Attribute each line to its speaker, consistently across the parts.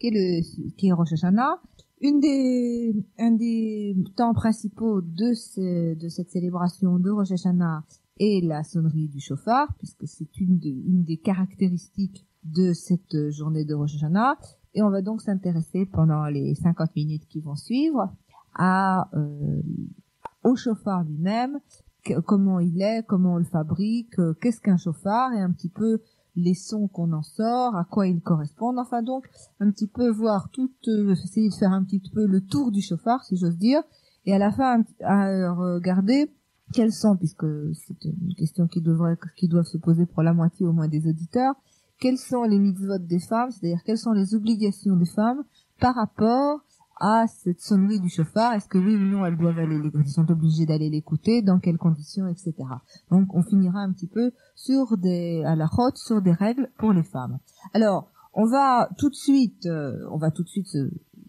Speaker 1: qui est Rosh Hashanah. Un des temps principaux de cette célébration de Rosh Hashanah est la sonnerie du shofar, puisque c'est une des caractéristiques de cette journée de Rosh Hashanah. Et on va donc s'intéresser pendant les 50 minutes qui vont suivre au shofar lui-même, comment il est, comment on le fabrique, qu'est-ce qu'un shofar, et un petit peu les sons qu'on en sort, à quoi ils correspondent, enfin donc un petit peu voir essayer de faire un petit peu le tour du shofar, si j'ose dire, et à la fin à regarder quels sont, puisque c'est une question qui doivent se poser pour la moitié au moins des auditeurs, quels sont les mitzvot des femmes, c'est-à-dire quelles sont les obligations des femmes par rapport à cette sonnerie du shofar, est-ce que oui ou non elles sont obligées d'aller l'écouter, dans quelles conditions, etc. Donc on finira un petit peu sur des règles pour les femmes. Alors on va tout de suite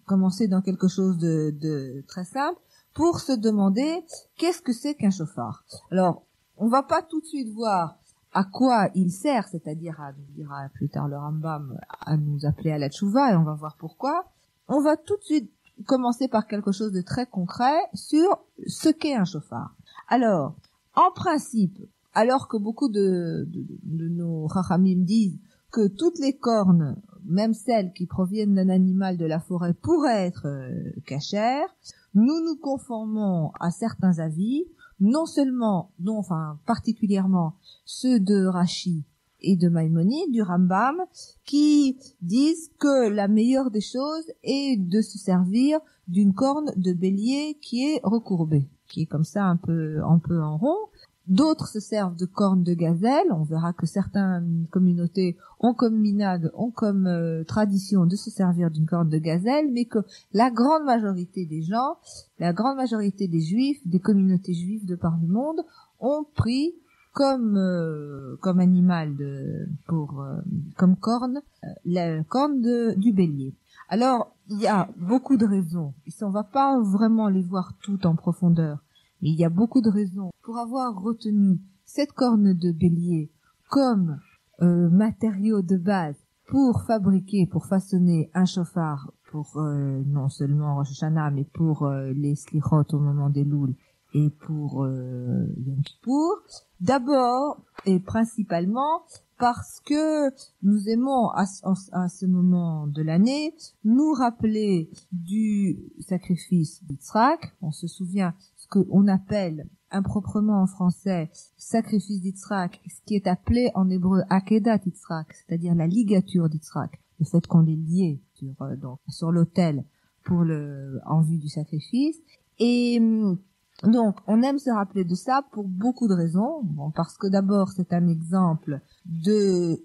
Speaker 1: commencer dans quelque chose de très simple pour se demander qu'est-ce que c'est qu'un shofar. Alors on va pas tout de suite voir à quoi il sert, c'est-à-dire nous dira plus tard le Rambam à nous appeler à la tchouva, et on va voir pourquoi. On va tout de suite commencer par quelque chose de très concret sur ce qu'est un shofar. Alors, en principe, alors que beaucoup de nos chachamim disent que toutes les cornes, même celles qui proviennent d'un animal de la forêt, pourraient être cachères, nous nous conformons à certains avis, particulièrement ceux de Rashi et de Maïmonide, du Rambam, qui disent que la meilleure des choses est de se servir d'une corne de bélier qui est recourbée, qui est comme ça un peu en rond. D'autres se servent de cornes de gazelle. On verra que certaines communautés ont comme minhag, tradition de se servir d'une corne de gazelle, mais que la grande majorité des gens, la grande majorité des juifs, des communautés juives de par le monde, ont pris comme animal comme corne la corne du bélier. Alors il y a beaucoup de raisons, ici on va pas vraiment les voir toutes en profondeur, mais il y a beaucoup de raisons pour avoir retenu cette corne de bélier comme matériau de base pour façonner un shofar pour non seulement Rosh Hashanah, mais pour les slichot au moment des louls et pour Yom Kippour. D'abord et principalement parce que nous aimons à ce moment de l'année nous rappeler du sacrifice d'Yitzhak. On se souvient ce qu'on appelle improprement en français sacrifice d'Yitzhak, ce qui est appelé en hébreu Akedat Yitzhak, c'est-à-dire la ligature d'Yitzhak, le fait qu'on est lié sur l'autel en vue du sacrifice. Et donc, on aime se rappeler de ça pour beaucoup de raisons. Bon, parce que d'abord, c'est un exemple de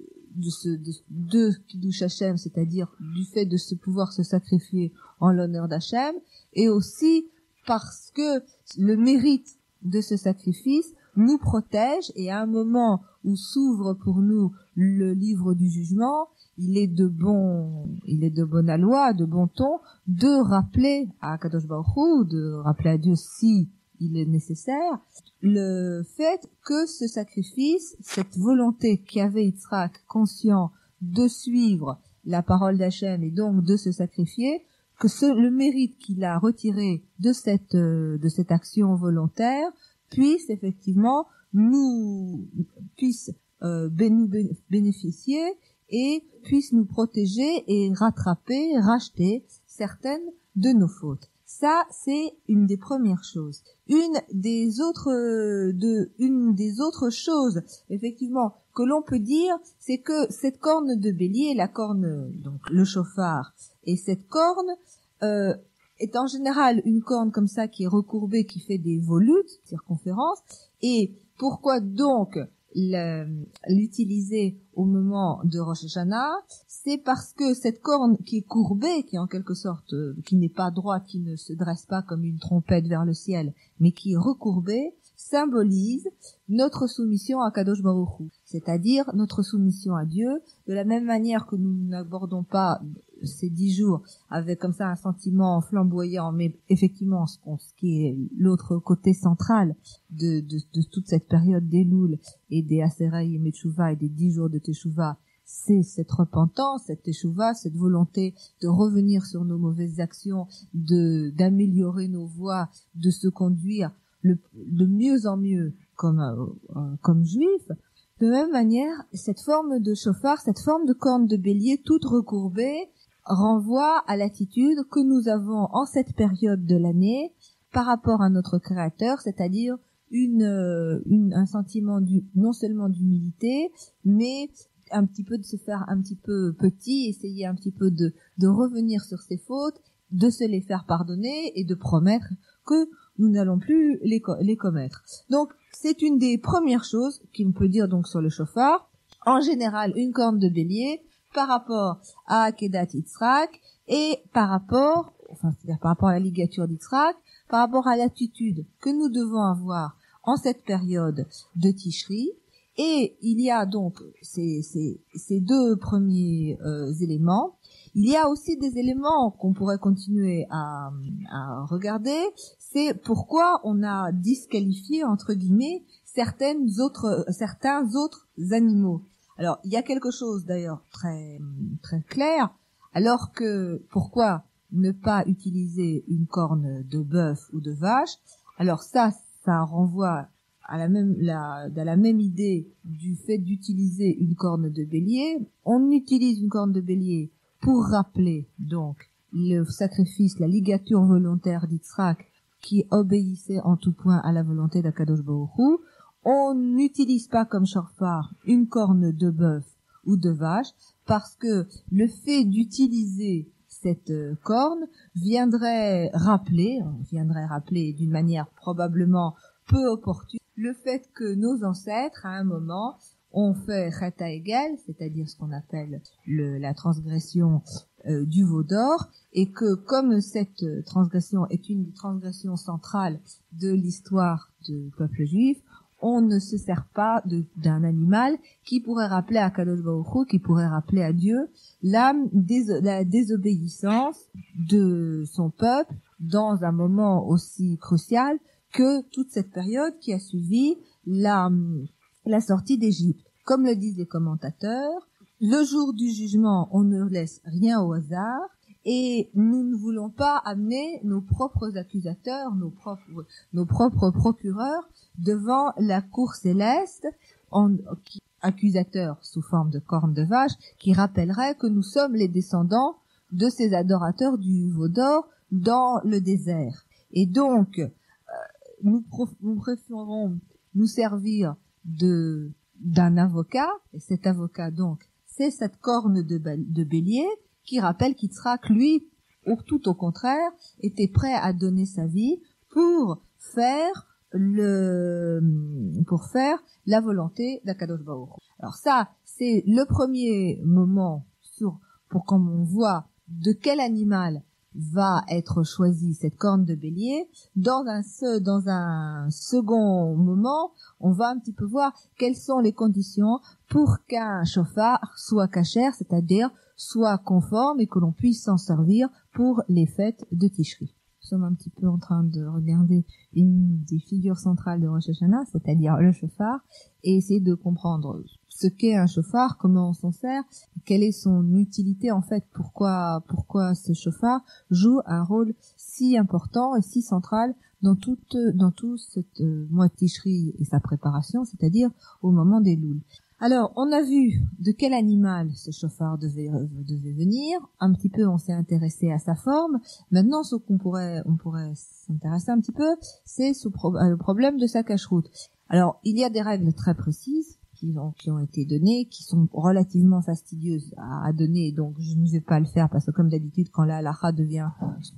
Speaker 1: Kiddush Hashem, c'est-à-dire du fait de pouvoir se sacrifier en l'honneur d'Hashem, et aussi parce que le mérite de ce sacrifice nous protège, et à un moment où s'ouvre pour nous le livre du jugement, il est de bonne loi, de bon ton, de rappeler à Kadosh Baruch Hu, de rappeler à Dieu si il est nécessaire, le fait que ce sacrifice, cette volonté qu'avait Yitzhak conscient de suivre la parole d'Hachem et donc de se sacrifier, que le mérite qu'il a retiré de cette action volontaire puisse effectivement nous bénéficier et puisse nous protéger et racheter certaines de nos fautes. Ça, c'est une des premières choses. Une des autres choses, effectivement, que l'on peut dire, c'est que cette corne de bélier, la corne, donc le shofar, et cette corne est en général une corne comme ça qui est recourbée, qui fait des volutes, circonférences. Et pourquoi donc l'utiliser au moment de Rosh Hashanah? C'est parce que cette corne qui est courbée, qui est en quelque sorte, qui n'est pas droite, qui ne se dresse pas comme une trompette vers le ciel, mais qui est recourbée, symbolise notre soumission à Kadosh Baruch Hu, c'est-à-dire notre soumission à Dieu, de la même manière que nous n'abordons pas ces 10 jours avec comme ça un sentiment flamboyant, mais effectivement ce qui est l'autre côté central de toute cette période d'Elul et des Aseret Yemei Teshuvah et des 10 jours de Teshuvah, c'est cette repentance, cette teshuva, cette volonté de revenir sur nos mauvaises actions, d'améliorer nos voies, de se conduire de mieux en mieux comme juifs. De même manière, cette forme de shofar, cette forme de corne de bélier toute recourbée, renvoie à l'attitude que nous avons en cette période de l'année par rapport à notre Créateur, c'est-à-dire un sentiment non seulement d'humilité, mais un petit peu de se faire un petit peu petit, essayer un petit peu de revenir sur ses fautes, de se les faire pardonner et de promettre que nous n'allons plus les commettre. Donc, c'est une des premières choses qu'on peut dire donc sur le shofar. En général, une corne de bélier par rapport à Akedat Yitzhak et c'est-à-dire par rapport à la ligature d'Yitzhak, par rapport à l'attitude que nous devons avoir en cette période de Tishri. Et il y a donc ces deux premiers éléments. Il y a aussi des éléments qu'on pourrait continuer à regarder. C'est pourquoi on a disqualifié, entre guillemets, certains autres animaux. Alors, il y a quelque chose d'ailleurs très très clair, alors que pourquoi ne pas utiliser une corne de bœuf ou de vache? Alors ça renvoie à la même idée du fait d'utiliser une corne de bélier. On utilise une corne de bélier pour rappeler donc le sacrifice, la ligature volontaire d'Yitzhak qui obéissait en tout point à la volonté d'Akadosh Baruch Hu. On n'utilise pas comme shofar une corne de bœuf ou de vache parce que le fait d'utiliser cette corne viendrait rappeler d'une manière probablement peu opportune le fait que nos ancêtres, à un moment, ont fait Chet HaEgel, c'est-à-dire ce qu'on appelle la transgression du veau d'or, et que comme cette transgression est une transgression centrale de l'histoire du peuple juif, on ne se sert pas d'un animal qui pourrait rappeler à Kadosh Baruch Hu, qui pourrait rappeler à Dieu la désobéissance de son peuple dans un moment aussi crucial que toute cette période qui a suivi la sortie d'Égypte. Comme le disent les commentateurs, le jour du jugement, on ne laisse rien au hasard et nous ne voulons pas amener nos propres accusateurs, nos propres procureurs devant la cour céleste, accusateurs sous forme de cornes de vache, qui rappelleraient que nous sommes les descendants de ces adorateurs du veau d'or dans le désert. Et donc, nous préférons nous servir d'un avocat, et cet avocat donc, c'est cette corne de bélier qui rappelle qu'Yitzhak, lui, tout au contraire, était prêt à donner sa vie pour faire la volonté d'Akadosh Baruch Hu. Alors ça, c'est le premier moment pour comme on voit de quel animal va être choisie cette corne de bélier. Dans un second moment, on va un petit peu voir quelles sont les conditions pour qu'un shofar soit kasher, c'est-à-dire soit conforme et que l'on puisse s'en servir pour les fêtes de Tishri. Nous sommes un petit peu en train de regarder une des figures centrales de Rosh Hashanah, c'est-à-dire le shofar, et essayer de comprendre ce qu'est un shofar, comment on s'en sert, quelle est son utilité en fait, pourquoi ce shofar joue un rôle si important et si central dans tout cette mois de Tishri et sa préparation, c'est-à-dire au moment des Loul. Alors, on a vu de quel animal ce shofar devait venir. Un petit peu, on s'est intéressé à sa forme. Maintenant, ce on pourrait s'intéresser un petit peu, c'est le problème de sa cacheroute. Alors, il y a des règles très précises qui ont été données, qui sont relativement fastidieuses à donner, donc je ne vais pas le faire parce que comme d'habitude, quand la halakha devient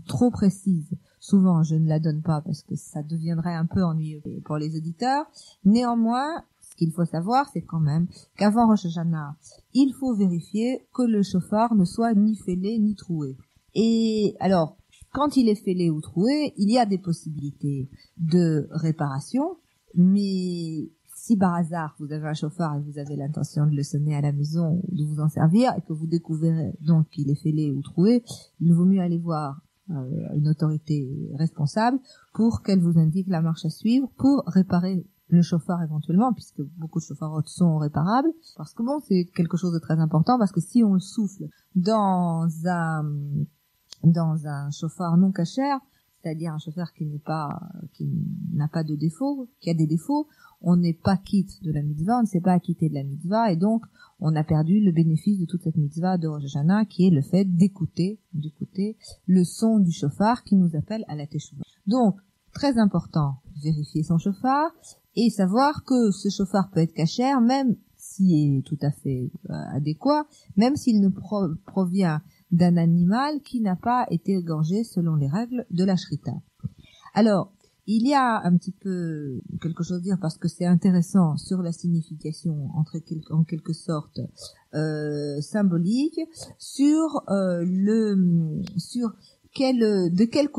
Speaker 1: trop précise, souvent je ne la donne pas parce que ça deviendrait un peu ennuyeux pour les auditeurs. Néanmoins, ce qu'il faut savoir, c'est quand même qu'avant Rosh Hashanah, il faut vérifier que le shofar ne soit ni fêlé ni troué. Et alors, quand il est fêlé ou troué, il y a des possibilités de réparation, mais si par hasard vous avez un shofar et vous avez l'intention de le sonner à la maison ou de vous en servir et que vous découvrez donc qu'il est fêlé ou troué, il vaut mieux aller voir une autorité responsable pour qu'elle vous indique la marche à suivre pour réparer le chauffard éventuellement, puisque beaucoup de chauffarottes sont réparables, parce que bon, c'est quelque chose de très important, parce que si on le souffle dans un chauffard non cachère, c'est-à-dire un chauffard qui n'a pas de défaut, qui a des défauts, on n'est pas quitte de la mitzvah, on ne s'est pas acquitté de la mitzvah, et donc on a perdu le bénéfice de toute cette mitzvah de Rosh Hashanah, qui est le fait d'écouter le son du chauffard qui nous appelle à la teshuva. Donc, très important, vérifier son chauffard, et savoir que ce chauffard peut être cachère, même s'il est tout à fait adéquat, même s'il ne provient d'un animal qui n'a pas été égorgé selon les règles de la shrita. Alors, il y a un petit peu quelque chose à dire parce que c'est intéressant sur la signification en quelque sorte symbolique sur de quel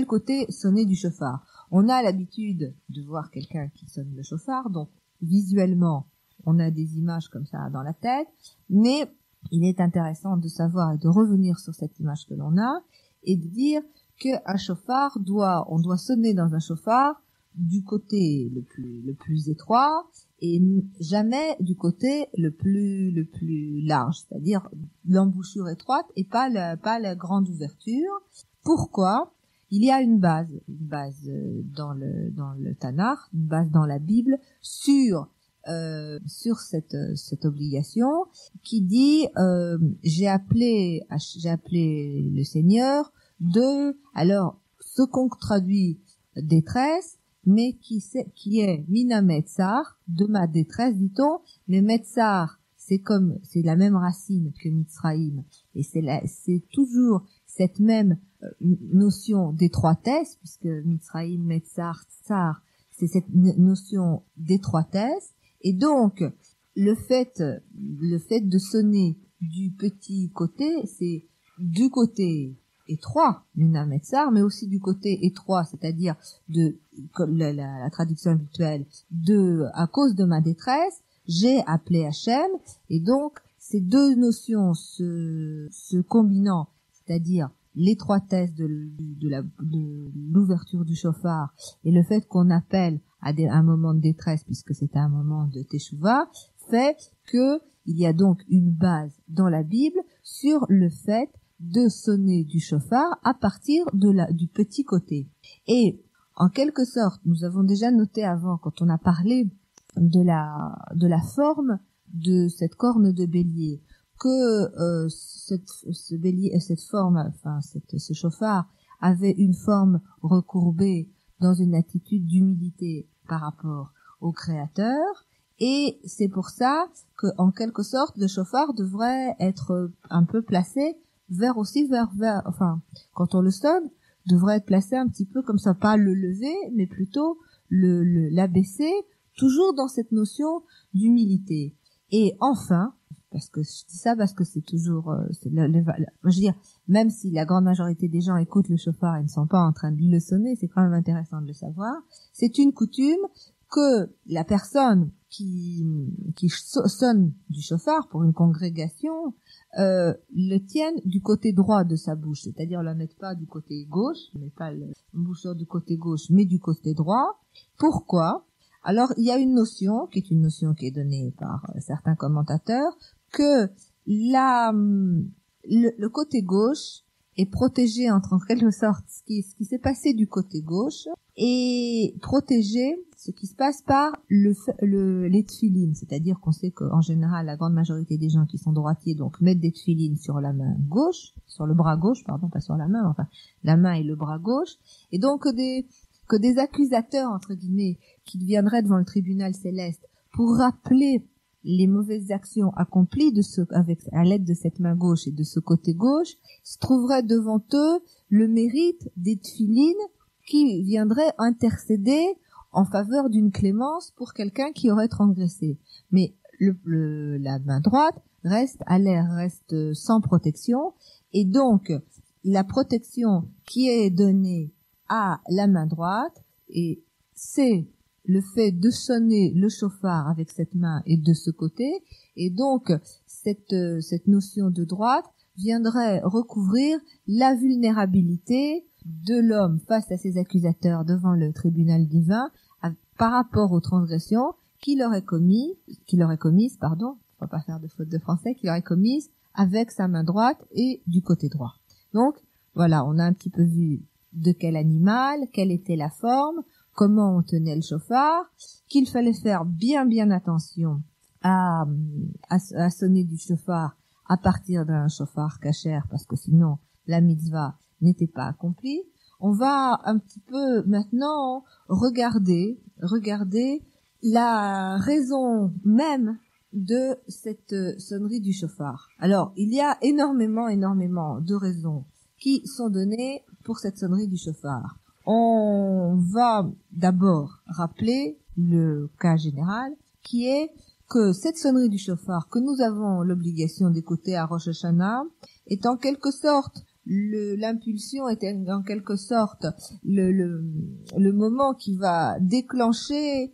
Speaker 1: côté sonner du chauffard. On a l'habitude de voir quelqu'un qui sonne le chauffard, donc visuellement on a des images comme ça dans la tête, mais il est intéressant de savoir et de revenir sur cette image que l'on a et de dire qu'un chauffard on doit sonner dans un chauffard du côté le plus étroit et jamais du côté le plus large, c'est-à-dire l'embouchure étroite et pas la grande ouverture. Pourquoi? Il y a une base dans le Tanakh, une base dans la Bible sur cette obligation qui dit j'ai appelé le Seigneur alors ce qu'on traduit détresse, mais qui est mina metzar, de ma détresse dit-on, mais metzar c'est la même racine que Mitzraïm, et c'est toujours cette même notion d'étroitesse, puisque Mitzraïm, Metzar, Tsar, c'est cette notion d'étroitesse. Et donc, le fait de sonner du petit côté, c'est du côté étroit, Mina Metzar, mais aussi du côté étroit, c'est-à-dire comme la traduction habituelle, à cause de ma détresse, j'ai appelé Hachem, et donc, ces deux notions se combinant, c'est-à-dire l'étroitesse de l'ouverture du chauffard et le fait qu'on appelle à un moment de détresse, puisque c'est un moment de teshuva, fait que il y a donc une base dans la Bible sur le fait de sonner du chauffard à partir du petit côté. Et en quelque sorte, nous avons déjà noté avant, quand on a parlé de la forme de cette corne de bélier, que ce chauffard avait une forme recourbée dans une attitude d'humilité par rapport au Créateur, et c'est pour ça que, en quelque sorte, le chauffard devrait être un peu placé quand on le sonne, devrait être placé un petit peu comme ça, pas le lever, mais plutôt l'abaisser, toujours dans cette notion d'humilité. Et enfin, parce que je dis ça parce que c'est toujours je veux dire, même si la grande majorité des gens écoutent le chauffard et ne sont pas en train de le sonner, c'est quand même intéressant de le savoir. C'est une coutume que la personne qui sonne du chauffard pour une congrégation le tienne du côté droit de sa bouche, c'est-à-dire la mette pas du côté gauche, mais pas l'embouchure du côté gauche, mais du côté droit. Pourquoi? Alors, il y a une notion qui est donnée par certains commentateurs, que le côté gauche est protégé en quelque sorte, ce qui s'est passé du côté gauche est protégé, ce qui se passe par les tefilines, c'est-à-dire qu'on sait qu'en général la grande majorité des gens qui sont droitiers donc mettent des tefilines sur la main gauche, sur le bras gauche, pardon, pas sur la main, enfin la main et le bras gauche, et donc que des accusateurs entre guillemets qui viendraient devant le tribunal céleste pour rappeler les mauvaises actions accomplies à l'aide de cette main gauche et de ce côté gauche, se trouveraient devant eux le mérite des tefilines qui viendraient intercéder en faveur d'une clémence pour quelqu'un qui aurait transgressé. Mais la main droite reste sans protection, et donc la protection qui est donnée à la main droite, et c'est le fait de sonner le chauffard avec cette main et de ce côté, et donc cette notion de droite viendrait recouvrir la vulnérabilité de l'homme face à ses accusateurs devant le tribunal divin par rapport aux transgressions qu'il aurait commises, on va pas faire de faute de français, qu'il aurait commises avec sa main droite et du côté droit. Donc, voilà, on a un petit peu vu de quel animal, quelle était la forme, comment on tenait le shofar, qu'il fallait faire bien attention à sonner du shofar à partir d'un shofar kasher, parce que sinon la mitzvah n'était pas accomplie. On va un petit peu maintenant regarder la raison même de cette sonnerie du shofar. Alors, il y a énormément de raisons qui sont données pour cette sonnerie du shofar. On va d'abord rappeler le cas général, qui est que cette sonnerie du shofar que nous avons l'obligation d'écouter à Rosh Hashanah est en quelque sorte l'impulsion, est en quelque sorte le moment qui va déclencher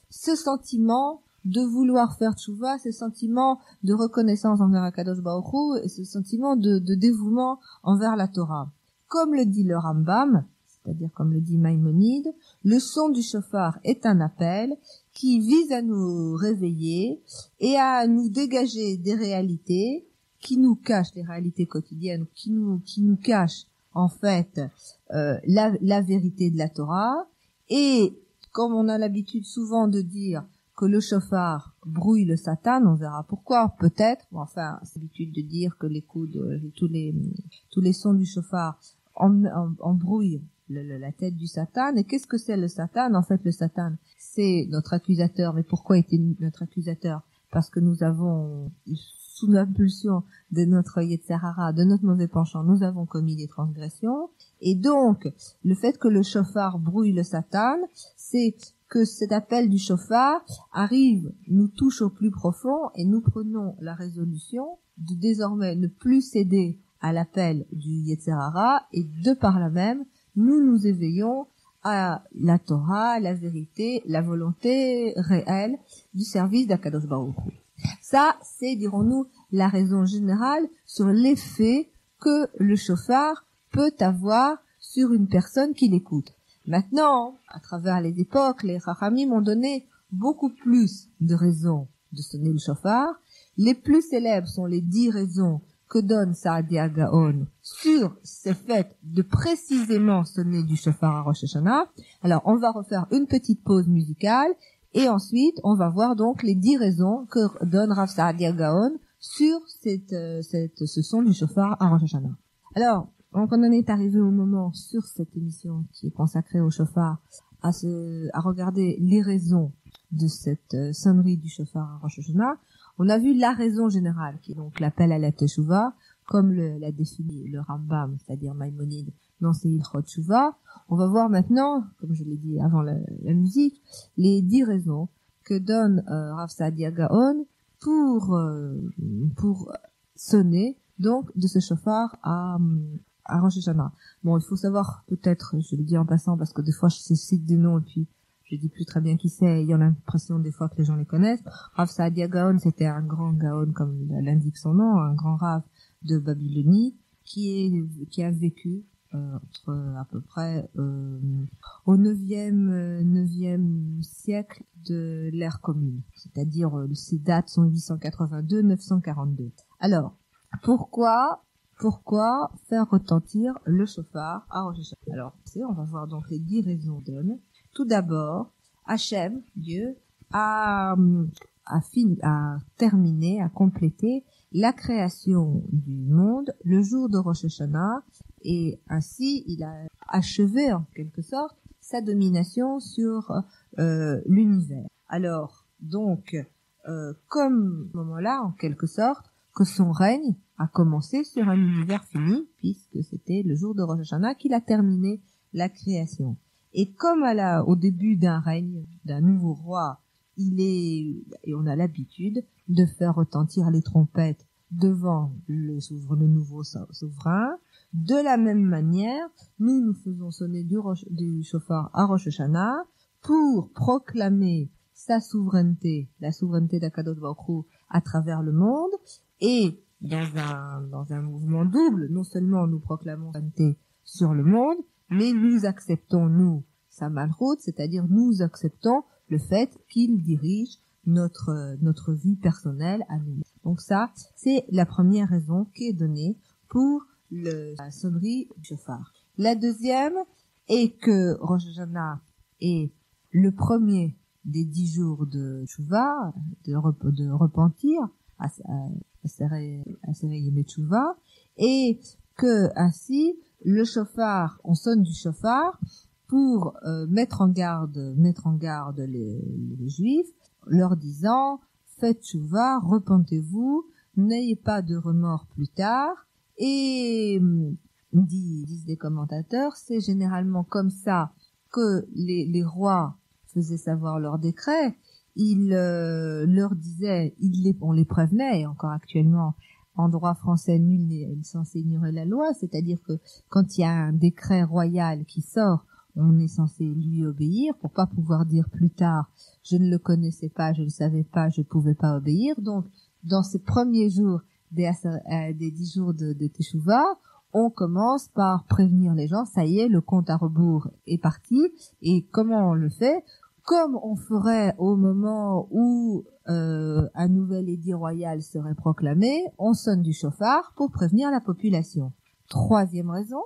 Speaker 1: ce sentiment de vouloir faire tchouva, ce sentiment de reconnaissance envers Akadosh Baruch Hu et ce sentiment de dévouement envers la Torah. Comme le dit le Rambam, c'est-à-dire comme le dit Maïmonide, le son du shofar est un appel qui vise à nous réveiller et à nous dégager des réalités qui nous cachent, les réalités quotidiennes, qui nous cachent en fait la vérité de la Torah. Et comme on a l'habitude souvent de dire que le shofar brouille le Satan, on verra pourquoi, peut-être. Bon, enfin, c'est l'habitude de dire que les coups de tous les sons du shofar embrouillent la tête du Satan. Et qu'est-ce que c'est le Satan? En fait, le Satan, c'est notre accusateur. Mais pourquoi est-il notre accusateur? Parce que nous avons, sous l'impulsion de notre Yetzer Hara, de notre mauvais penchant, nous avons commis des transgressions. Et donc, le fait que le shofar brouille le Satan, c'est que cet appel du shofar arrive, nous touche au plus profond et nous prenons la résolution de désormais ne plus céder à l'appel du Yetzer Hara et de par là même, nous éveillons à la Torah, la vérité, la volonté réelle du service d'Akadosh Baruch Hu. Ça, c'est, dirons-nous, la raison générale sur l'effet que le shofar peut avoir sur une personne qui l'écoute. Maintenant, à travers les époques, les Chachamim ont donné beaucoup plus de raisons de sonner le shofar. Les plus célèbres sont les 10 raisons que donne Saadia Gaon sur ce fait de précisément sonner du shofar à Rosh Hashanah. Alors, on va refaire une petite pause musicale et ensuite, on va voir donc les 10 raisons que donne Rav Saadia Gaon sur ce son du shofar à Rosh Hashanah. Alors, donc on en est arrivé au moment sur cette émission qui est consacrée au shofar à regarder les raisons de cette sonnerie du shofar à Rosh Hashanah. On a vu la raison générale qui est donc l'appel à la teshuva, comme l'a défini le Rambam, c'est-à-dire Maïmonide dans ses Hilchot Teshuva. On va voir maintenant, comme je l'ai dit avant la musique, les 10 raisons que donne Rav Saadia Gaon pour sonner donc de ce shofar à Rosh Hashanah. Bon, il faut savoir, peut-être, je le dis en passant, parce que des fois je cite des noms et puis je dis plus très bien qui c'est, il y a l'impression des fois que les gens les connaissent. Rav Saadia Gaon, c'était un grand Gaon, comme l'indique son nom, un grand Rav de Babylonie, qui a vécu entre à peu près au 9e siècle de l'ère commune. C'est-à-dire, ces dates sont 882-942. Alors, pourquoi faire retentir le shofar à Rosh Hashanah? Alors, on va voir donc les 10 raisons données. Tout d'abord, Hachem, Dieu, a terminé, a complété la création du monde le jour de Rosh Hashanah et ainsi il a achevé en quelque sorte sa domination sur l'univers. Alors, donc, comme ce moment-là, en quelque sorte, que son règne a commencé sur un univers fini, puisque c'était le jour de Rosh Hashanah qu'il a terminé la création. Et comme au début d'un règne, d'un nouveau roi, et on a l'habitude de faire retentir les trompettes devant le nouveau souverain, de la même manière, nous faisons sonner du shofar à Rosh Hashanah pour proclamer sa souveraineté, la souveraineté d'Akadosh Baruch Hu à travers le monde, et dans un mouvement double, non seulement nous proclamons la souveraineté sur le monde, mais nous acceptons, nous, sa malroute, c'est-à-dire nous acceptons le fait qu'il dirige notre vie personnelle à nous. Donc ça, c'est la première raison qui est donnée pour la sonnerie du chauffard. La deuxième est que Rosh Hashanah est le premier des 10 jours de Tchouva, de repentir, à Séré Yemé Tchouva, et que ainsi le chauffard, on sonne du chauffard pour mettre en garde les Juifs, leur disant faites Tchouva, repentez-vous, n'ayez pas de remords plus tard. Et disent des commentateurs, c'est généralement comme ça que les rois faisaient savoir leurs décrets. Ils leur disaient, on les prévenait, et encore actuellement en droit français nul n'est censé ignorer la loi, c'est-à-dire que quand il y a un décret royal qui sort, on est censé lui obéir pour pas pouvoir dire plus tard je ne le connaissais pas, je ne savais pas, je pouvais pas obéir. Donc dans ces premiers jours des 10 jours de Teshuvah, on commence par prévenir les gens, ça y est, le compte à rebours est parti. Et comment on le fait? Comme on ferait au moment où un nouvel édit royal serait proclamé, on sonne du chauffard pour prévenir la population. Troisième raison,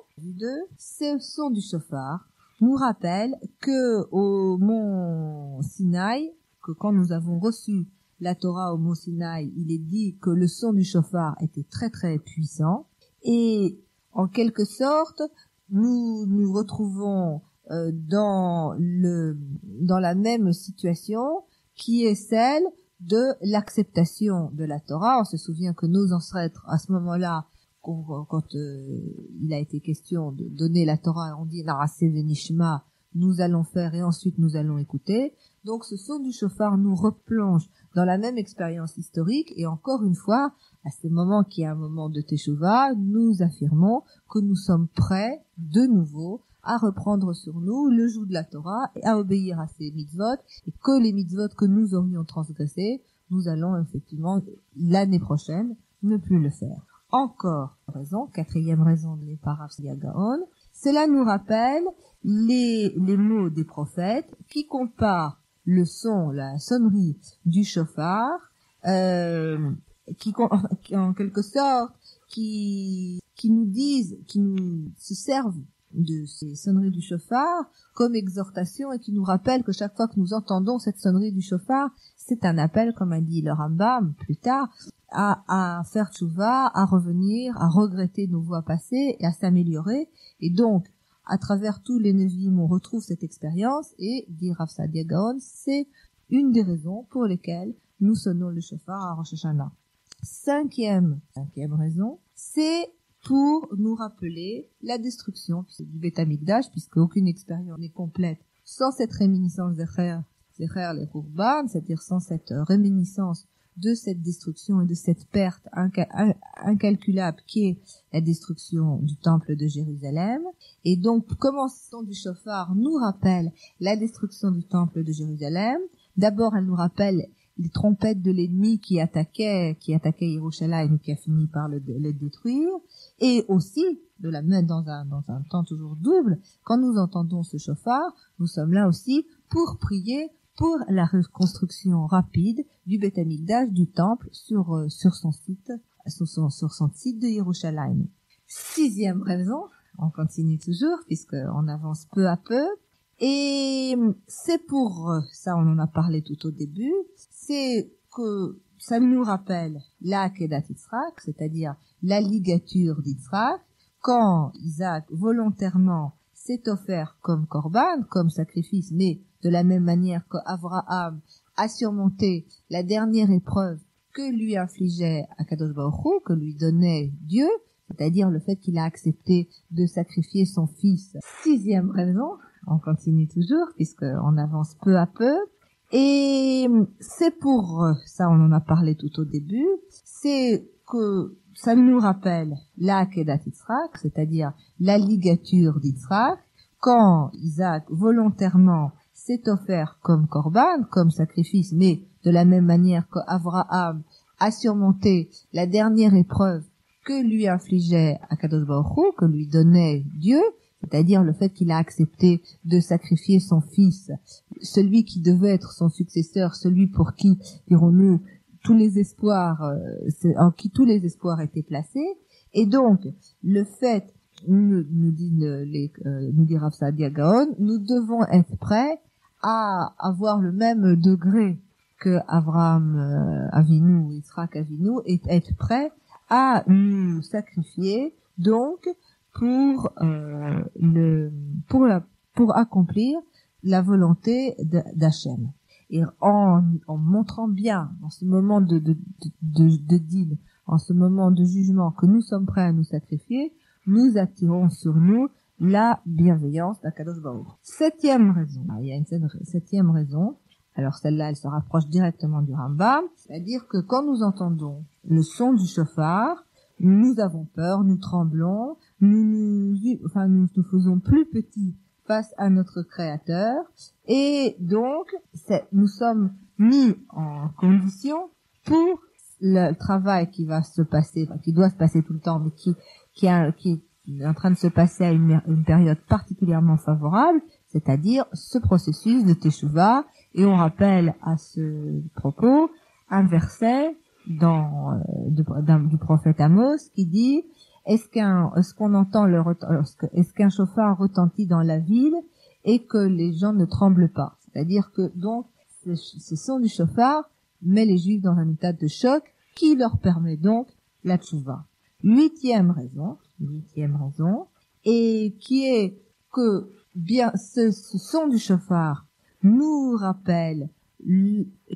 Speaker 1: ce son du chauffard nous rappelle que au mont Sinaï, que quand nous avons reçu la Torah au mont Sinaï, il est dit que le son du chauffard était très très puissant, et en quelque sorte, nous nous retrouvons dans la même situation qui est celle de l'acceptation de la Torah. On se souvient que nos ancêtres, à ce moment-là, quand il a été question de donner la Torah, on dit Narase Venishma, nous allons faire et ensuite nous allons écouter. Donc ce son du chauffard nous replonge dans la même expérience historique, et encore une fois, à ce moment qui est un moment de Teshuvah, nous affirmons que nous sommes prêts de nouveau à reprendre sur nous le joug de la Torah et à obéir à ces mitzvot, et que les mitzvot que nous aurions transgressés, nous allons effectivement l'année prochaine ne plus le faire. Encore raison, quatrième raison de l'Eparav Gaon, cela nous rappelle les mots des prophètes qui comparent le son, la sonnerie du chauffard, qui en quelque sorte, qui nous disent, qui nous se servent de ces sonneries du chauffard comme exhortation, et qui nous rappellent que chaque fois que nous entendons cette sonnerie du chauffard, c'est un appel, comme a dit le Rambam plus tard, à faire tchouva, à revenir, à regretter nos voies passées et à s'améliorer. Et donc, à travers tous les Nevi'im, on retrouve cette expérience, et, dit Rav Saadia Gaon, c'est une des raisons pour lesquelles nous sonnons le chauffard à Rosh Hashanah. Cinquième raison, c'est pour nous rappeler la destruction du Beth Amikdash, puisque aucune expérience n'est complète sans cette réminiscence Zecher les Khurban, c'est-à-dire sans cette réminiscence de cette destruction et de cette perte incalculable qui est la destruction du temple de Jérusalem. Et donc, commençons du chauffard nous rappelle la destruction du temple de Jérusalem. D'abord, elle nous rappelle les trompettes de l'ennemi qui attaquait Yerushalayim et qui a fini par le détruire. Et aussi, dans un temps toujours double, quand nous entendons ce chauffard, nous sommes là aussi pour prier pour la reconstruction rapide du Beth Amikdash, du temple, sur son site de Yerushalayim. Sixième raison, on continue toujours, puisqu'on avance peu à peu, et c'est pour ça, on en a parlé tout au début, c'est que ça nous rappelle la Akedat Yitzhak, c'est-à-dire la ligature d'Yitzhak, quand Isaac volontairement s'est offert comme korban, comme sacrifice, mais de la même manière qu'Abraham a surmonté la dernière épreuve que lui infligeait Akadosh Baruch Hu, que lui donnait Dieu, c'est-à-dire le fait qu'il a accepté de sacrifier son fils. Sixième raison, on continue toujours, puisqu'on avance peu à peu, et c'est pour ça, on en a parlé tout au début, c'est que ça nous rappelle la Akedat Yitzhak, c'est-à-dire la ligature d'Yitzhak, quand Isaac volontairement s'est offert comme korban, comme sacrifice, mais de la même manière qu'Abraham a surmonté la dernière épreuve que lui infligeait Akadosh Baruch Hu, que lui donnait Dieu, c'est-à-dire le fait qu'il a accepté de sacrifier son fils, celui qui devait être son successeur, celui pour qui, dirons-nous, tous les espoirs, en qui tous les espoirs étaient placés. Et donc, le fait, nous dit Rav Saadia Gaon, nous devons être prêts à avoir le même degré que Abraham Avinu, Yitzhak Avinu, et être prêts à nous sacrifier, donc, pour accomplir la volonté d'Hachem. Et en montrant bien, en ce moment de deal, en ce moment de jugement, que nous sommes prêts à nous sacrifier, nous attirons sur nous la bienveillance d'Akadosh Baruch. Septième raison. Il y a une septième raison. Alors celle-là, elle se rapproche directement du Rambam. C'est-à-dire que quand nous entendons le son du shofar, nous avons peur, nous tremblons, nous nous faisons plus petits face à notre Créateur, et donc nous sommes mis en condition pour le travail qui va se passer, qui doit se passer tout le temps, mais qui est en train de se passer à une période particulièrement favorable, c'est-à-dire ce processus de Teshuvah. Et on rappelle à ce propos un verset du prophète Amos qui dit: est-ce qu'un chauffard retentit dans la ville et que les gens ne tremblent pas? C'est-à-dire que donc ce son du chauffard met les Juifs dans un état de choc qui leur permet donc la tchouva. Huitième raison, et qui est que bien ce son du chauffard nous rappelle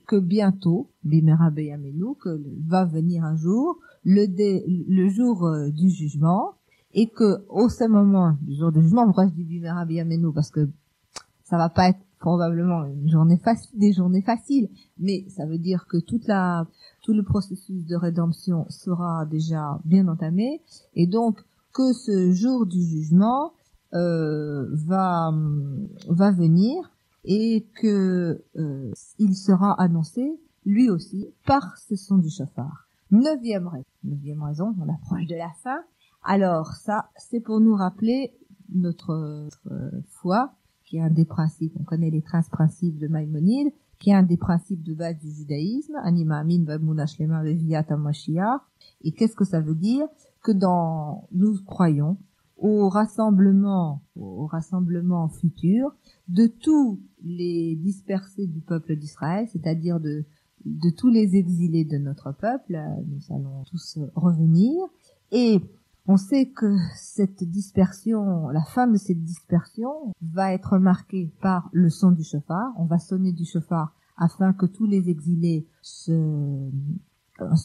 Speaker 1: que bientôt, Bimera Beyamenu, que va venir un jour, le jour du jugement, et que au ce moment du jour du jugement, pourquoi je dis Bimera Beyamenu? Parce que ça va pas être probablement des journées faciles, mais ça veut dire que tout le processus de rédemption sera déjà bien entamé, et donc que ce jour du jugement va venir, et que il sera annoncé lui aussi par ce son du shofar. Neuvième raison, on approche de la fin. Alors ça, c'est pour nous rappeler notre foi, qui est un des principes, on connaît les 13 principes de Maïmonide, qui est un des principes de base du judaïsme, Anima Amin Vamuna Shlema Veviat HaMashiach. Et qu'est-ce que ça veut dire? Que nous croyons au rassemblement futur de tous les dispersés du peuple d'Israël, c'est-à-dire de tous les exilés de notre peuple. Nous allons tous revenir, et on sait que la fin de cette dispersion va être marquée par le son du shofar. On va sonner du shofar afin que tous les exilés se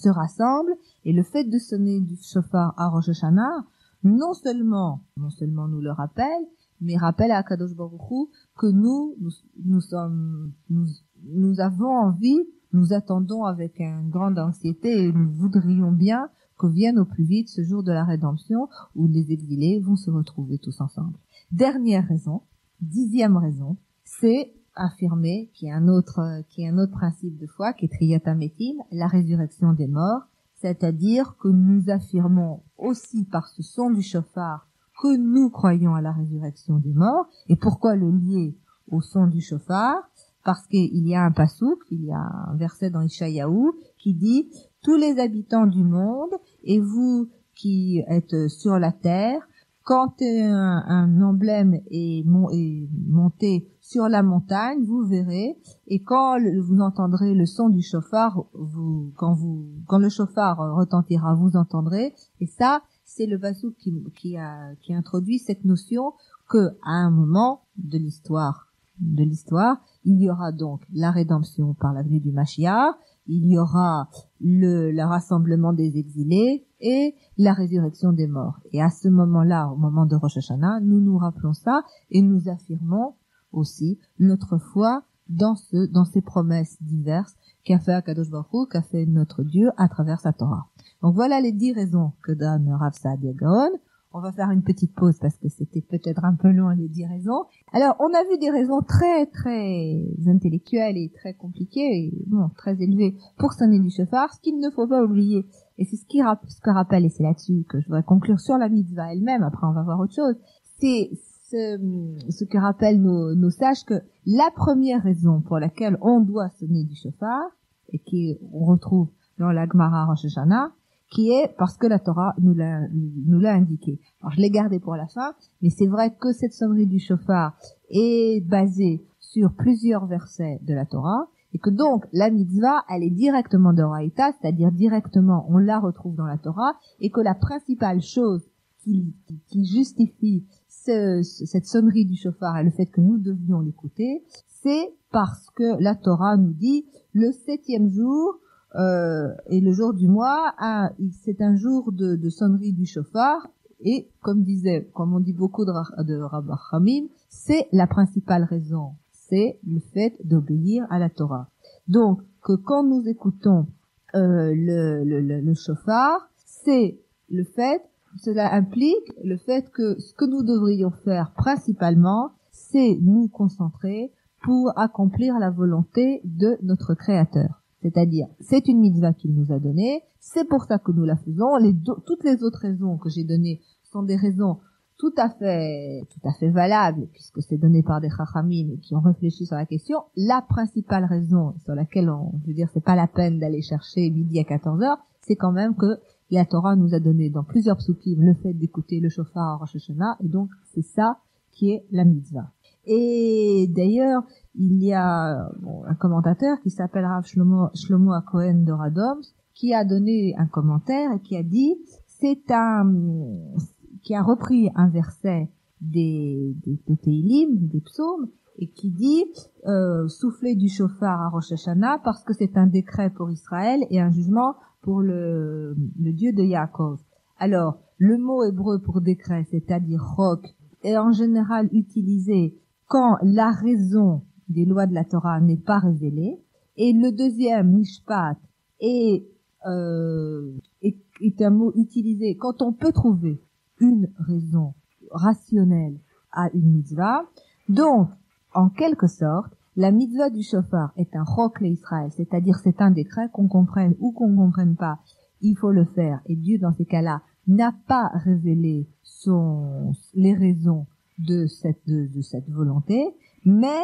Speaker 1: rassemblent, et le fait de sonner du shofar à Rosh Hashanah non seulement nous le rappelle, mais rappelle à Kadosh Baruch Hu que nous avons envie, nous attendons avec une grande anxiété, et nous voudrions bien que vienne au plus vite ce jour de la rédemption où les exilés vont se retrouver tous ensemble. Dernière raison, 10e raison, c'est affirmer qu'il y a un autre principe de foi qui est Triyat HaMetim, la résurrection des morts. C'est-à-dire que nous affirmons aussi par ce son du shofar que nous croyons à la résurrection des morts. Et pourquoi le lier au son du shofar? Parce qu'il y a un pasouk, il y a un verset dans Ishayahu qui dit: tous les habitants du monde, et vous qui êtes sur la terre, quand un emblème est monté sur la montagne, vous verrez, et quand vous entendrez le son du shofar, quand le shofar retentira, vous entendrez. Et ça, c'est le pasouk qui introduit cette notion que à un moment de l'histoire, il y aura donc la rédemption par la venue du Mashiach, il y aura le rassemblement des exilés et la résurrection des morts. Et à ce moment-là, au moment de Rosh Hashanah, nous nous rappelons ça, et nous affirmons aussi notre foi dans ces promesses diverses qu'a fait Akadosh Baruch Hu, qu'a fait notre Dieu à travers sa Torah. Donc voilà les 10 raisons que donne Rav Saadia Gaon. On va faire une petite pause parce que c'était peut-être un peu long, les 10 raisons. Alors, on a vu des raisons très, très intellectuelles et très compliquées, et très élevées pour sonner du shofar. Ce qu'il ne faut pas oublier, et c'est ce que rappelle, et c'est là-dessus que je voudrais conclure sur la mitzvah elle-même, après on va voir autre chose, c'est ce que rappellent nos sages, que la première raison pour laquelle on doit sonner du shofar, et on retrouve dans la Gemara Rosh Hashanah, qui est parce que la Torah nous l'a indiqué. Alors je l'ai gardé pour la fin, mais c'est vrai que cette sonnerie du shofar est basée sur plusieurs versets de la Torah, et que donc la mitzvah, elle est directement d'Oraïta, c'est-à-dire directement on la retrouve dans la Torah, et que la principale chose qui justifie cette sonnerie du shofar et le fait que nous devions l'écouter, c'est parce que la Torah nous dit le 7e jour et le jour du mois, c'est un jour de sonnerie du shofar, et comme on dit beaucoup de Rabbi Chamim, c'est la principale raison, c'est le fait d'obéir à la Torah. Donc que quand nous écoutons le shofar, c'est le fait, cela implique le fait que ce que nous devrions faire principalement, c'est nous concentrer pour accomplir la volonté de notre Créateur. C'est-à-dire, c'est une mitzvah qu'il nous a donnée, c'est pour ça que nous la faisons. Toutes les autres raisons que j'ai données sont des raisons tout à fait valables, puisque c'est donné par des chachamim qui ont réfléchi sur la question. La principale raison sur laquelle c'est pas la peine d'aller chercher midi à 14h, c'est quand même que la Torah nous a donné dans plusieurs psukim le fait d'écouter le shofar à Rosh Hashanah, et donc c'est ça qui est la mitzvah. Et d'ailleurs, il y a un commentateur qui s'appelle Rav Shlomo Hakohen de Radoms, qui a donné un commentaire et qui a dit, qui a repris un verset des Teilim, des psaumes, et qui dit souffler du shofar à Rosh Hashanah parce que c'est un décret pour Israël et un jugement pour le Dieu de Yaakov. Alors, le mot hébreu pour décret, c'est-à-dire chok, est en général utilisé quand la raison des lois de la Torah n'est pas révélée, et le deuxième, mishpat, est un mot utilisé quand on peut trouver une raison rationnelle à une mitzvah. Donc, en quelque sorte, la mitzvah du shofar est un chok l'Israël, c'est-à-dire c'est un décret, qu'on comprenne ou qu'on comprenne pas, il faut le faire, et Dieu dans ces cas-là n'a pas révélé les raisons de cette volonté, mais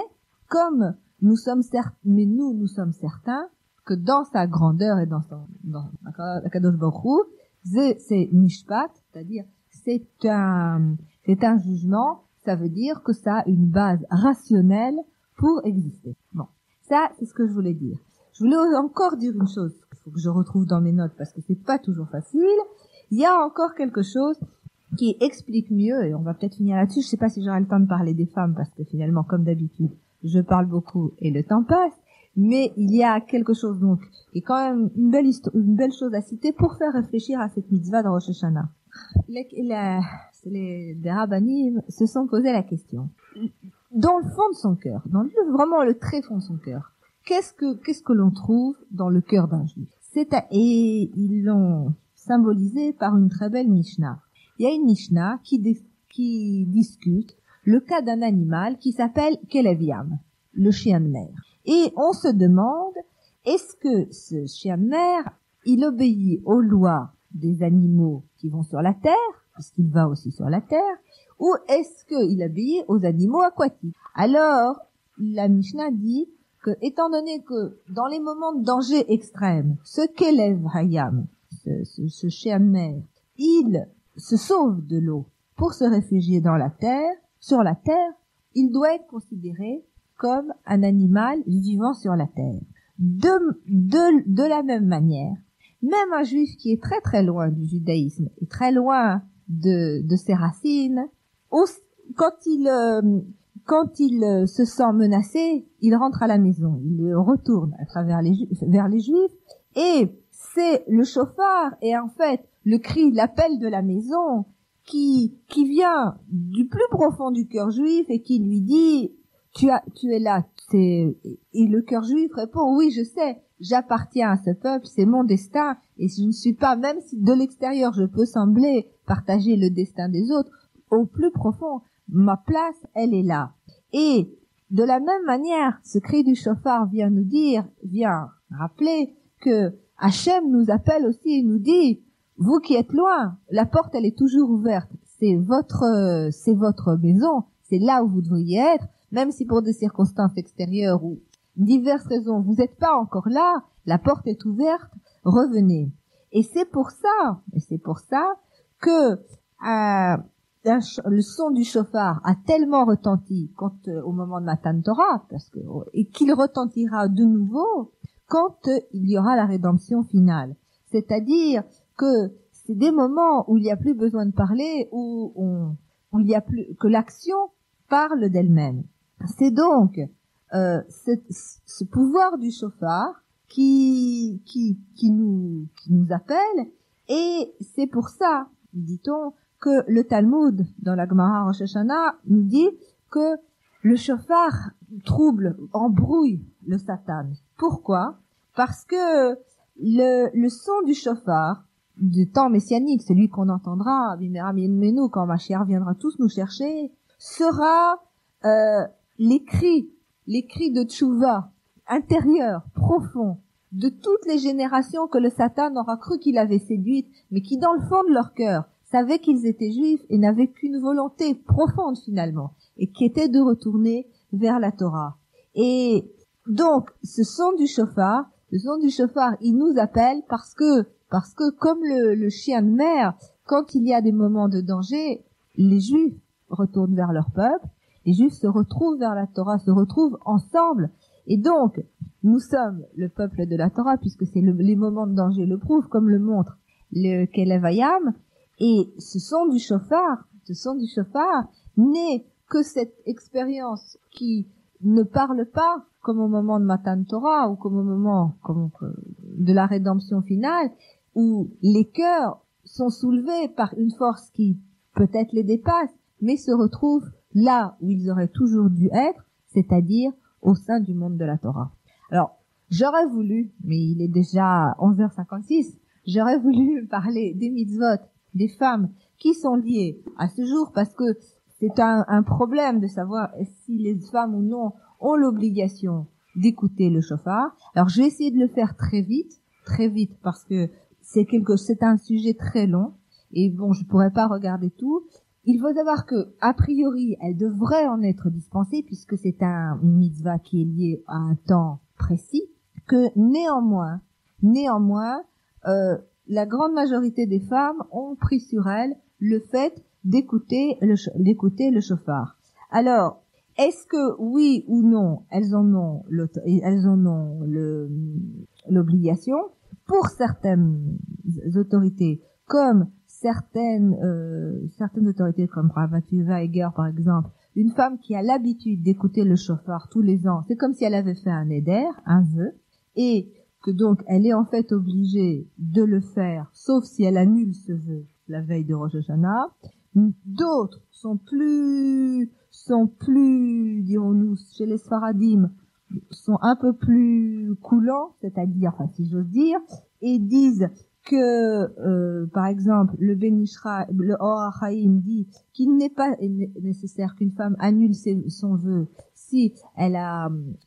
Speaker 1: comme nous sommes certains que dans sa grandeur et dans Akadosh Baruch Hu, c'est mishpat, c'est-à-dire c'est un jugement, ça veut dire que ça a une base rationnelle pour exister. Bon, ça c'est ce que je voulais dire. Je voulais encore dire une chose, il faut que je retrouve dans mes notes parce que c'est pas toujours facile. Il y a encore quelque chose qui explique mieux, et on va peut-être finir là-dessus. Je sais pas si j'aurai le temps de parler des femmes parce que finalement, comme d'habitude, je parle beaucoup et le temps passe. Mais il y a quelque chose donc qui est quand même une belle chose à citer pour faire réfléchir à cette mitzvah de Rosh Hashanah. Les rabbanim se sont posé la question. Dans le fond de son cœur, vraiment le très fond de son cœur, qu'est-ce que l'on trouve dans le cœur d'un juif? Et ils l'ont symbolisé par une très belle Mishnah. Il y a une Mishnah qui discute le cas d'un animal qui s'appelle Kelev Yam, le chien de mer. Et on se demande, est-ce que ce chien de mer, il obéit aux lois des animaux qui vont sur la terre, puisqu'il va aussi sur la terre, ou est-ce qu'il obéit aux animaux aquatiques? Alors, la Mishnah dit que, étant donné que dans les moments de danger extrême, ce Kelev Hayam, ce chien de mer, il se sauve de l'eau pour se réfugier sur la terre, il doit être considéré comme un animal vivant sur la terre. De la même manière, même un juif qui est très très loin du judaïsme et très loin de ses racines, quand il se sent menacé, il rentre à la maison, il retourne vers les juifs, et c'est le shofar et en fait le cri, l'appel de la maison qui vient du plus profond du cœur juif et qui lui dit tu es là, et le cœur juif répond oui, je sais, j'appartiens à ce peuple, c'est mon destin, et je ne suis pas, même si de l'extérieur je peux sembler partager le destin des autres, au plus profond, ma place, elle est là. Et de la même manière, ce cri du shofar vient rappeler que Hachem nous appelle aussi et nous dit, vous qui êtes loin, la porte elle est toujours ouverte, c'est votre maison, c'est là où vous devriez être, même si pour des circonstances extérieures ou diverses raisons, vous n'êtes pas encore là, la porte est ouverte, revenez. Et c'est pour ça que le son du chauffard a tellement retenti au moment de Matan Torah, et qu'il retentira de nouveau quand il y aura la rédemption finale. C'est-à-dire que c'est des moments où il n'y a plus besoin de parler, où il y a plus que l'action parle d'elle-même. C'est donc ce pouvoir du chauffard qui nous appelle, et c'est pour ça, dit-on, que le Talmud dans la Gemara Rosh Hashanah nous dit que le chauffard embrouille le Satan. Pourquoi? Parce que le son du chauffard du temps messianique, celui qu'on entendra Bimera Mienmenu quand Mashiach viendra tous nous chercher, sera les cris de tchouva intérieurs, profonds, de toutes les générations que le Satan aura cru qu'il avait séduites, mais qui dans le fond de leur cœur savaient qu'ils étaient juifs et n'avaient qu'une volonté profonde finalement, et qui était de retourner vers la Torah. Et donc, ce son du chauffard, il nous appelle parce que comme le chien de mer, quand il y a des moments de danger, les Juifs retournent vers leur peuple, les Juifs se retrouvent vers la Torah, se retrouvent ensemble. Et donc, nous sommes le peuple de la Torah, puisque les moments de danger le prouvent, comme le montre le Kelev Hayam. Et ce son du chauffard n'est que cette expérience qui ne parle pas comme au moment de Matan Torah ou comme au moment de la rédemption finale, où les cœurs sont soulevés par une force qui peut-être les dépasse, mais se retrouvent là où ils auraient toujours dû être, c'est-à-dire au sein du monde de la Torah. Alors, j'aurais voulu, mais il est déjà 11h56, j'aurais voulu parler des mitzvot, des femmes qui sont liées à ce jour, parce que c'est un problème de savoir si les femmes ou non ont l'obligation d'écouter le chauffard. Alors, je vais essayer de le faire très vite, parce que c'est un sujet très long, et bon, je pourrais pas regarder tout. Il faut savoir que, a priori, elle devrait en être dispensée, puisque c'est une mitzvah qui est liée à un temps précis, que néanmoins, la grande majorité des femmes ont pris sur elles le fait d'écouter le chauffard. Alors, est-ce que oui ou non, elles en ont l'obligation? Pour certaines autorités, comme certaines autorités comme Rav Akiva Eger par exemple, une femme qui a l'habitude d'écouter le chauffard tous les ans, c'est comme si elle avait fait un éder, un vœu, et que donc elle est en fait obligée de le faire, sauf si elle annule ce vœu la veille de Rosh Hashanah. D'autres sont plus, dirons-nous, chez les Sfaradim, sont un peu plus coulants, c'est-à-dire, enfin, si j'ose dire, et disent que, par exemple, le Ben Ishra, le Or HaChaim dit qu'il n'est pas nécessaire qu'une femme annule son vœu si elle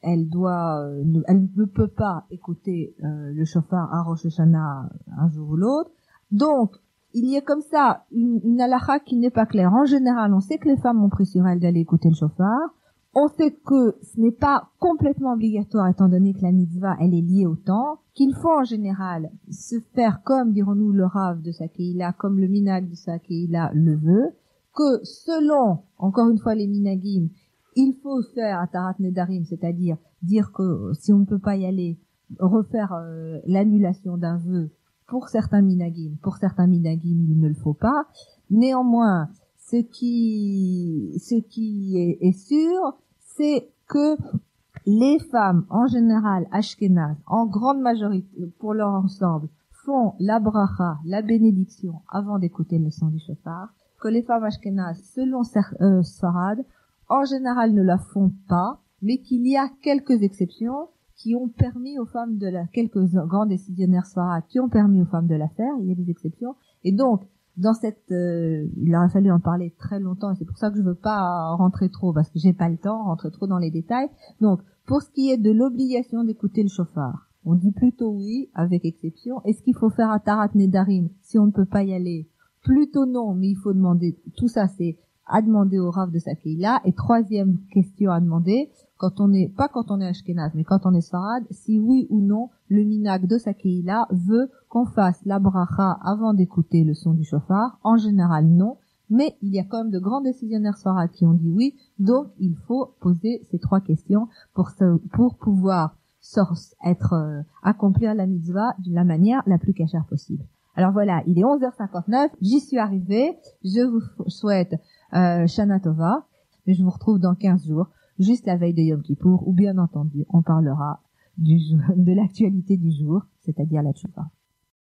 Speaker 1: ne peut pas écouter le chauffard à Rosh Hashanah un jour ou l'autre. Donc, il y a comme ça une halakha qui n'est pas claire. En général, on sait que les femmes ont pris sur elles d'aller écouter le chauffard. On sait que ce n'est pas complètement obligatoire étant donné que la mitzvah, elle est liée au temps, qu'il faut en général se faire comme, dirons-nous, le Rav de sa Keila, comme le minag de sa Keila le veut, que selon, encore une fois, les minagim, il faut faire Atarat Nedarim, c'est-à-dire dire que si on ne peut pas y aller, refaire l'annulation d'un vœu pour certains minagim. Pour certains minagim, il ne le faut pas. Néanmoins, ce qui est sûr, c'est que les femmes, en général, ashkénazes, en grande majorité, pour leur ensemble, font la bracha, la bénédiction, avant d'écouter le son du chauffard, que les femmes ashkénazes, selon Sfarad, en général ne la font pas, mais qu'il y a quelques exceptions qui ont permis aux femmes quelques grands décisionnaires Sfarad qui ont permis aux femmes de la faire, il y a des exceptions, et donc, dans il aurait fallu en parler très longtemps, et c'est pour ça que je veux pas rentrer trop, parce que j'ai pas le temps, rentrer trop dans les détails. Donc, pour ce qui est de l'obligation d'écouter le chauffard, on dit plutôt oui, avec exception. Est-ce qu'il faut faire Atarat Nedarim si on ne peut pas y aller? Plutôt non, mais il faut demander. Tout ça, c'est à demander au Rav de sa Keila. Et troisième question à demander, quand on est Ashkenaz, mais quand on est Sfarad, si oui ou non le minag de sa Keila veut qu'on fasse la bracha avant d'écouter le son du shofar. En général, non. Mais il y a quand même de grands décisionnaires Sfarad qui ont dit oui. Donc, il faut poser ces trois questions pour pouvoir accomplir la mitzvah de la manière la plus cachère possible. Alors voilà, il est 11h59, j'y suis arrivée. Je vous souhaite Shana Tova, et je vous retrouve dans 15 jours, juste la veille de Yom Kippour, où bien entendu, on parlera de l'actualité du jour, c'est-à-dire la tchouva.